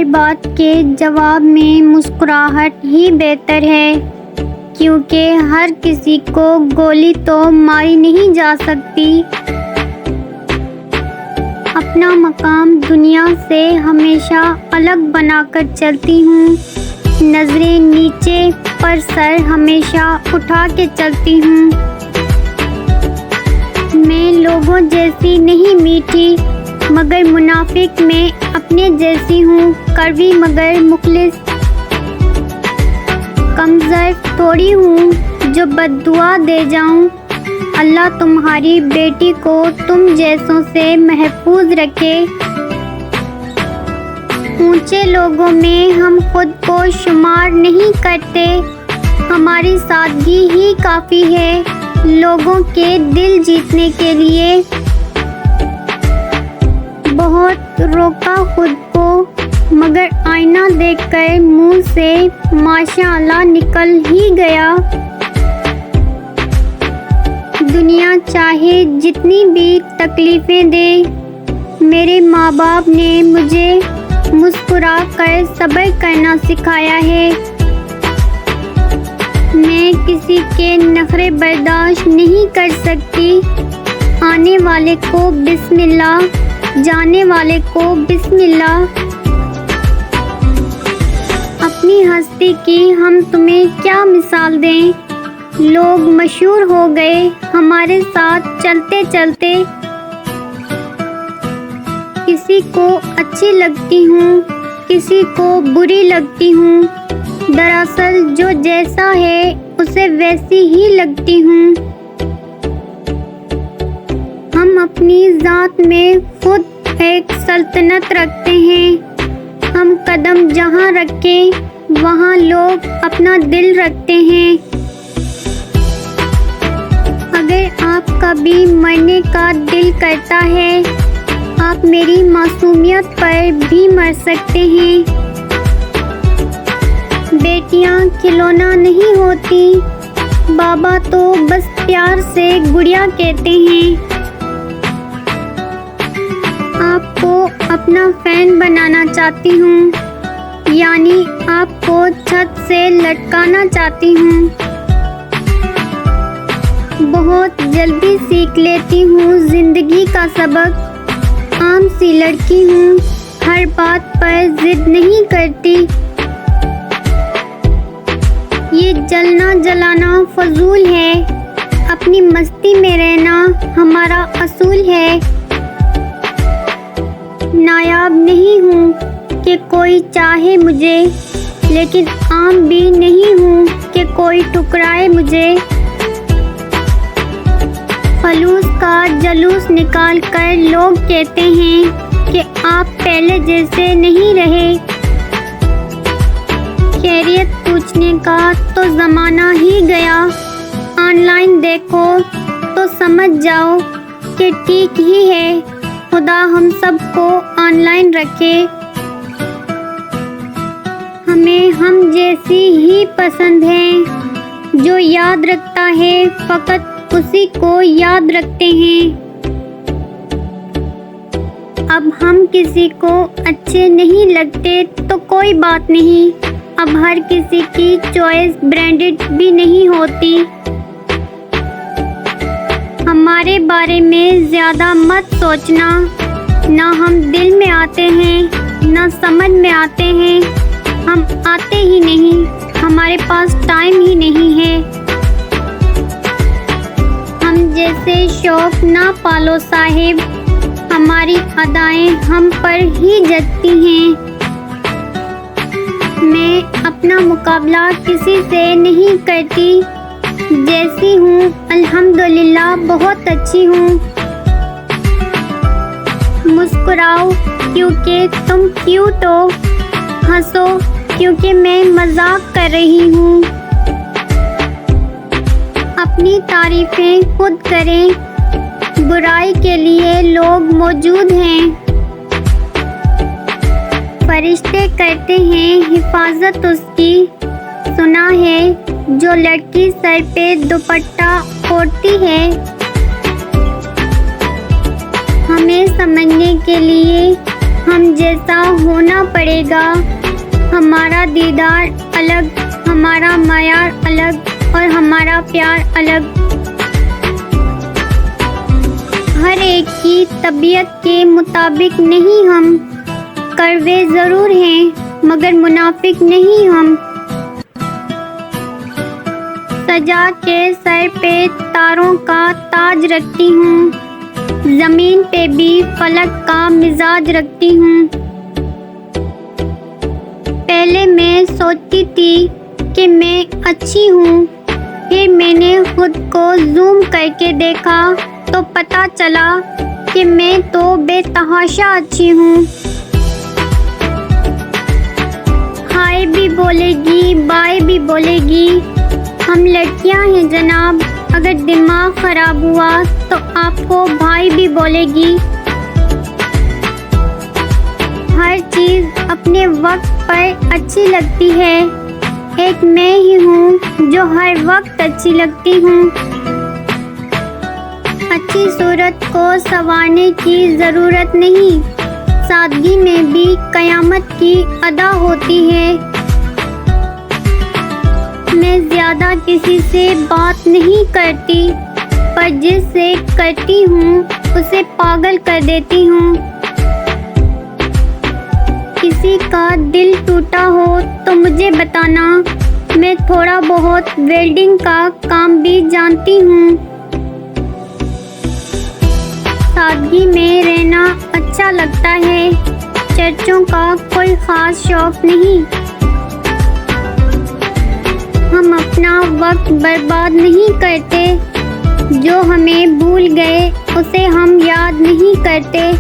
हर बात के जवाब में मुस्कुराहट ही बेहतर है, क्योंकि हर किसी को गोली तो मारी नहीं जा सकती। अपना मकाम दुनिया से हमेशा अलग बनाकर चलती हूँ। नजरें नीचे पर सर हमेशा उठा के चलती हूँ। मैं लोगों जैसी नहीं मीठी, मगर मुनाफिक में अपने जैसी हूँ, कड़वी मगर मुखलिस। कमज़ोर थोड़ी हूँ जो बद्दुआ दे जाऊँ। अल्लाह तुम्हारी बेटी को तुम जैसों से महफूज रखे। ऊंचे लोगों में हम खुद को शुमार नहीं करते, हमारी सादगी ही काफ़ी है लोगों के दिल जीतने के लिए। बहुत रोका खुद को, मगर आईना देखकर मुंह से माशाअल्लाह निकल ही गया। दुनिया चाहे जितनी भी तकलीफ़ें दे, मेरे माँ बाप ने मुझे मुस्कुरा कर सब्र करना सिखाया है। मैं किसी के नखरे बर्दाश्त नहीं कर सकती। आने वाले को बिस्मिल्लाह, जाने वाले को बिस्मिल्लाह। अपनी हस्ती की हम तुम्हें क्या मिसाल दें। लोग मशहूर हो गए हमारे साथ चलते चलते। किसी को अच्छी लगती हूँ, किसी को बुरी लगती हूँ। दरअसल जो जैसा है उसे वैसी ही लगती हूँ। हम अपनी ज़ात में खुद एक सल्तनत रखते हैं। हम कदम जहाँ रखें वहाँ लोग अपना दिल रखते हैं। अगर आपका भी मरने का दिल करता है, आप मेरी मासूमियत पर भी मर सकते हैं। बेटियां खिलौना नहीं होती, बाबा तो बस प्यार से गुड़िया कहते हैं। आपको अपना फैन बनाना चाहती हूँ, यानी आपको छत से लटकाना चाहती हूँ। बहुत जल्दी सीख लेती हूँ जिंदगी का सबक। आम सी लड़की हूँ, हर बात पर जिद नहीं करती। ये जलना जलाना फजूल है, अपनी मस्ती में रहना हमारा असूल है। नायाब नहीं हूँ कि कोई चाहे मुझे, लेकिन आम भी नहीं हूँ कि कोई ठुकराए मुझे। फलूस का जलूस निकाल कर लोग कहते हैं कि आप पहले जैसे नहीं रहे। खैरियत पूछने का तो ज़माना ही गया। ऑनलाइन देखो तो समझ जाओ कि ठीक ही है। खुदा हम सबको ऑनलाइन रखे। हमें हम जैसी ही पसंद है। जो याद रखता है फ़कत उसी को याद रखते हैं। अब हम किसी को अच्छे नहीं लगते तो कोई बात नहीं। अब हर किसी की चॉइस ब्रांडेड भी नहीं होती। हमारे बारे में ज़्यादा मत सोचना। ना हम दिल में आते हैं, ना समझ में आते हैं। हम आते ही नहीं, हमारे पास टाइम ही नहीं है। हम जैसे शौक ना पालो साहिब, हमारी अदाएं हम पर ही जचती हैं। मैं अपना मुकाबला किसी से नहीं करती। जैसी हूँ अल्हम्दुलिल्लाह बहुत अच्छी हूँ। मुस्कुराओ क्योंकि तुम क्यूट हो, हंसो क्योंकि मैं मजाक कर रही हूँ। अपनी तारीफें खुद करें, बुराई के लिए लोग मौजूद हैं। फरिश्ते करते हैं हिफाजत उसकी। सुना है जो लड़की सर पे दुपट्टा ओढ़ती है। हमें समझने के लिए हम जैसा होना पड़ेगा। हमारा दीदार अलग, हमारा मायार अलग और हमारा प्यार अलग। हर एक की तबीयत के मुताबिक नहीं हम, कड़वे ज़रूर हैं मगर मुनाफिक नहीं हम। सजा के सर पे तारों का ताज रखती हूँ, ज़मीन पे भी फलक का मिजाज रखती हूँ। पहले मैं सोचती थी कि मैं अच्छी हूँ, फिर मैंने खुद को जूम करके देखा तो पता चला कि मैं तो बेतहाशा अच्छी हूँ। हाय भी बोलेगी, बाय भी बोलेगी। हम लड़कियां हैं जनाब, अगर दिमाग खराब हुआ तो आपको भाई भी बोलेगी। हर चीज़ अपने वक्त पर अच्छी लगती है, एक मैं ही हूँ जो हर वक्त अच्छी लगती हूँ। अच्छी सूरत को संवारने की ज़रूरत नहीं, सादगी में भी कयामत की अदा होती है। मैं ज़्यादा किसी से बात नहीं करती, पर जिससे करती हूँ उसे पागल कर देती हूँ। किसी का दिल टूटा हो तो मुझे बताना, मैं थोड़ा बहुत वेल्डिंग का काम भी जानती हूँ। सादगी में रहना अच्छा लगता है, चर्चों का कोई ख़ास शौक नहीं। हम अपना वक्त बर्बाद नहीं करते, जो हमें भूल गए उसे हम याद नहीं करते।